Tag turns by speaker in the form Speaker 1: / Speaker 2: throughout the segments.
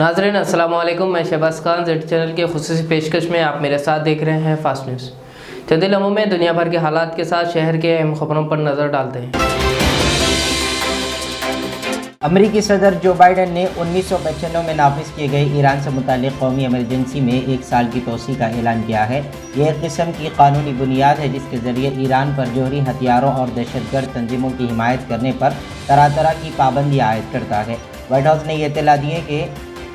Speaker 1: नाज़रीन अस्सलाम वालेकुम, मैं शहबाज खान जेड चैनल के खुसूसी पेशकश में आप मेरे साथ देख रहे हैं फास्ट न्यूज़। चंद लम्हों में दुनिया भर के हालात के साथ शहर के अहम खबरों पर नज़र डालते हैं।
Speaker 2: अमेरिकी सदर जो बाइडन ने 1995 में नाफिज किए गए ईरान से मुतालिक कौमी इमरजेंसी में 1 साल की तोसी का ऐलान किया है। यह एक किस्म की कानूनी बुनियाद है जिसके ज़रिए ईरान पर जौहरी हथियारों और दहशतगर्द तंजीमों की हिमायत करने पर तरह तरह की पाबंदी आयद करता है। व्हाइट हाउस ने यह इत्तला दी है कि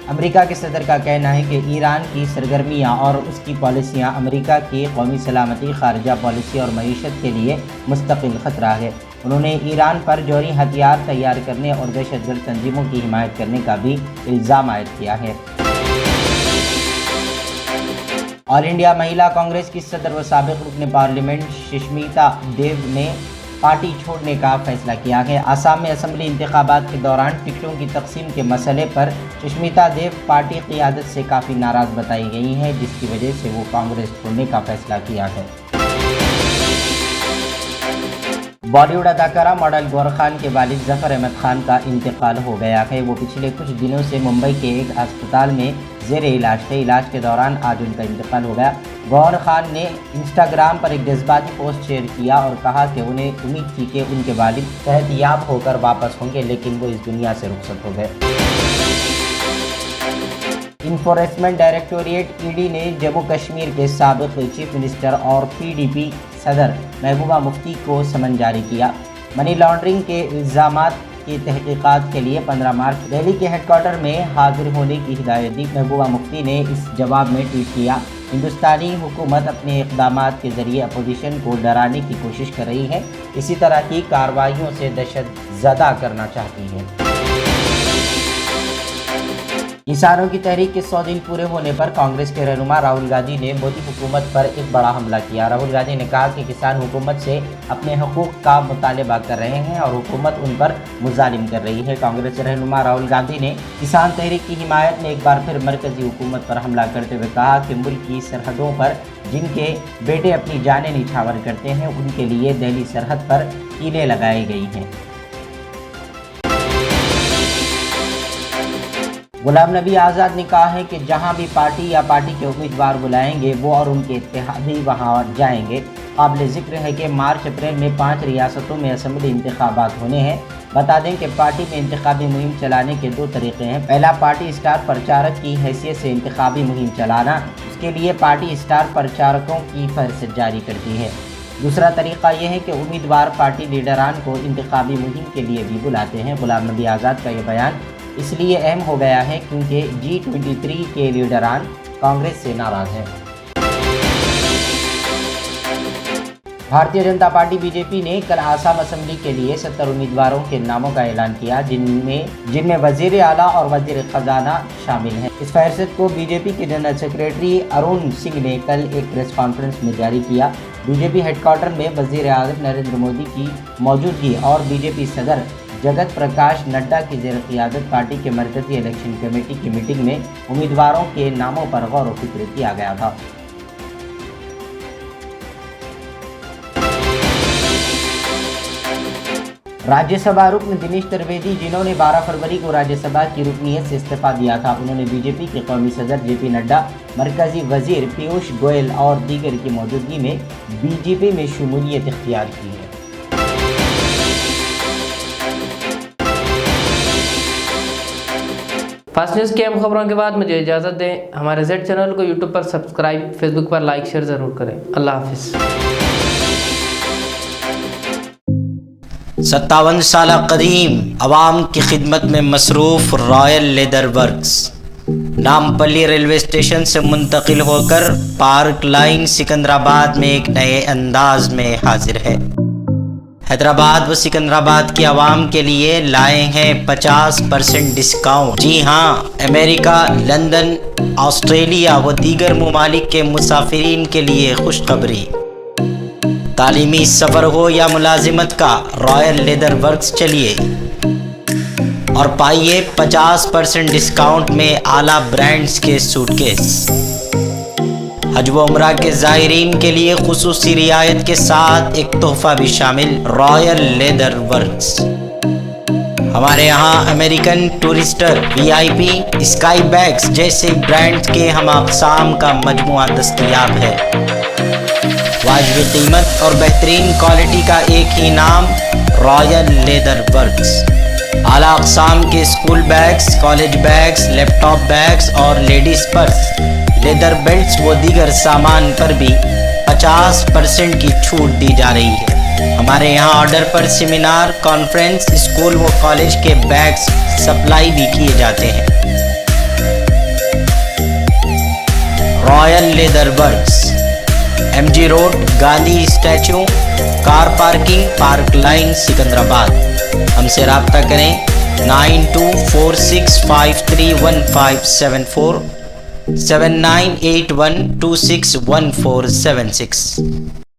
Speaker 2: अमेरिका के सदर का कहना है कि ईरान की सरगर्मियाँ और उसकी पॉलिसियाँ अमेरिका की कौमी सलामती, खारजा पॉलिसी और मईशत के लिए मुस्तकिल ख़तरा है। उन्होंने ईरान पर जौहरी हथियार तैयार करने और दहशतगर्द तंजीमों की हिमायत करने का भी इल्ज़ाम आयद किया है। ऑल इंडिया महिला कांग्रेस की सदर व साबिक़ रुकन पार्लियामेंट सुष्मिता देव ने पार्टी छोड़ने का फैसला किया है। आसाम में असम्बली इंतखाबात के दौरान टिकटों की तकसीम के मसले पर सुष्मिता देव पार्टी क़ियादत से काफ़ी नाराज़ बताई गई हैं, जिसकी वजह से वो कांग्रेस छोड़ने का फैसला किया है। बॉलीवुड अदाकारा मॉडल गौर खान के वालिद जफ़र अहमद खान का इंतकाल हो गया है। वो पिछले कुछ दिनों से मुंबई के एक अस्पताल में ज़ेर इलाज थे। इलाज के दौरान आज उनका इंतकाल हो गया। गौर खान ने इंस्टाग्राम पर एक जज्बाती पोस्ट शेयर किया और कहा कि उन्हें उम्मीद थी कि उनके वालिद सेहतयाब होकर वापस होंगे, लेकिन वो इस दुनिया से रुखसत हो गए। इन्फोर्समेंट डायरेक्टोरेट ईडी ने जम्मू कश्मीर के साबिक़ चीफ मिनिस्टर और PDP सदर महबूबा मुफ्ती को समन जारी किया। मनी लॉन्ड्रिंग के इल्ज़ामात की तहकीकात के लिए 15 मार्च दिल्ली के हेडक्वार्टर में हाजिर होने की हिदायत दी। महबूबा मुफ्ती ने इस जवाब में ट्वीट किया, हिंदुस्तानी हुकूमत अपने इक़दामात के ज़रिए अपोजिशन को डराने की कोशिश कर रही है, इसी तरह की कार्रवाइयों से दहशत ज़दा करना चाहती है। किसानों की तहरीक के 100 दिन पूरे होने पर कांग्रेस के रहनुमा राहुल गांधी ने मोदी हुकूमत पर एक बड़ा हमला किया। राहुल गांधी ने कहा कि किसान हुकूमत से अपने हकूक़ का मुतालबा कर रहे हैं और हुकूमत उन पर मुजालिम कर रही है। कांग्रेस रहनुमा राहुल गांधी ने किसान तहरीक की हिमायत में एक बार फिर मरकजी हुकूमत पर हमला करते हुए कहा कि मुल्क की सरहदों पर जिनके बेटे अपनी जानें निछावर करते हैं, उनके लिए दिल्ली सरहद पर कीलें लगाई गई हैं। गुलाम नबी आज़ाद ने कहा है कि जहां भी पार्टी या पार्टी के उम्मीदवार बुलाएंगे वो और उनके इत्तेहादी वहां जाएंगे। काबिल ज़िक्र है कि मार्च अप्रैल में 5 रियासतों में असम्बली इंतखाबात होने हैं। बता दें कि पार्टी में इंतखाबी मुहिम चलाने के 2 तरीक़े हैं। पहला, पार्टी स्टार प्रचारक की हैसियत से इंतखाबी मुहिम चलाना। उसके लिए पार्टी स्टार प्रचारकों की फहरिस्त जारी करती है। दूसरा तरीक़ा यह है कि उम्मीदवार पार्टी लीडरान को इंतखाबी मुहिम के लिए भी बुलाते हैं। गुलाम नबी आज़ाद का यह बयान इसलिए अहम हो गया है क्योंकि G23 के लीडरान कांग्रेस से नाराज़ हैं। भारतीय जनता पार्टी BJP ने कल आसाम असम्बली के लिए 70 उम्मीदवारों के नामों का ऐलान किया, जिनमें वज़ीर आला और वज़ीर ख़जाना शामिल हैं। इस फहरिस्त को BJP के जनरल सेक्रेटरी अरुण सिंह ने कल एक प्रेस कॉन्फ्रेंस में जारी किया। BJP हेडक्वार्टर में वज़ीर आज़म नरेंद्र मोदी की मौजूदगी और BJP सदर जगत प्रकाश नड्डा की ज़ेर क़ियादत पार्टी के मरकज़ी इलेक्शन कमेटी की मीटिंग में उम्मीदवारों के नामों पर गौर व फिक्र किया गया था। राज्यसभा रुकन दिनेश त्रिवेदी, जिन्होंने 12 फरवरी को राज्यसभा की रुकनीत से इस्तीफा दिया था, उन्होंने BJP के कौमी सदर JP नड्डा, मरकज़ी वज़ीर पीयूष गोयल और दीगर की मौजूदगी में BJP में शमूलियत इख्तियार की है।
Speaker 1: फास्ट न्यूज़ की अहम खबरों के बाद मुझे इजाज़त दें। हमारे जेड चैनल को यूट्यूब पर सब्सक्राइब, फेसबुक पर लाइक शेयर ज़रूर करें। अल्लाह हाफिज़।
Speaker 3: 57 साल कदीम अवाम की खिदमत में मसरूफ़ royal leather works Nampally railway station से मुंतकिल होकर पार्क लाइन सिकंदराबाद में एक नए अंदाज में हाजिर है। हैदराबाद व सिकंदराबाद की आवाम के लिए लाए हैं 50% डिस्काउंट। जी हाँ, अमेरिका, लंदन, ऑस्ट्रेलिया व दीगर ममालिक के मुसाफिरीन के लिए खुशखबरी। तालीमी सफ़र हो या मुलाजिमत का, रॉयल लेदर वर्क्स चलिए और पाइए 50% डिस्काउंट में आला ब्रांड्स के सूटकेस। हज व उम्रा के ज़ायरीन के लिए खुसूसी रियायत के साथ एक तोहफा भी शामिल। रॉयल लेदर वर्क्स हमारे यहाँ American Tourister, VIP, sky bags जैसे ब्रांड के हम अक़साम का मजमुआ दस्तयाब है। वाजिब कीमत और बेहतरीन क्वालिटी का एक ही नाम, रॉयल लेदर वर्क्स। आला अक़साम के school bags, college bags, laptop bags और लेडीज़ पर्स, लेदर बेल्ट्स व दीगर सामान पर भी 50% की छूट दी जा रही है। हमारे यहाँ ऑर्डर पर सेमिनार, कॉन्फ्रेंस, स्कूल व कॉलेज के बैग्स सप्लाई भी किए जाते हैं। Royal leather works, MG road, Gandhi statue, car parking, park line, Secunderabad. हमसे रब्ता करें 9246531574 7981261476।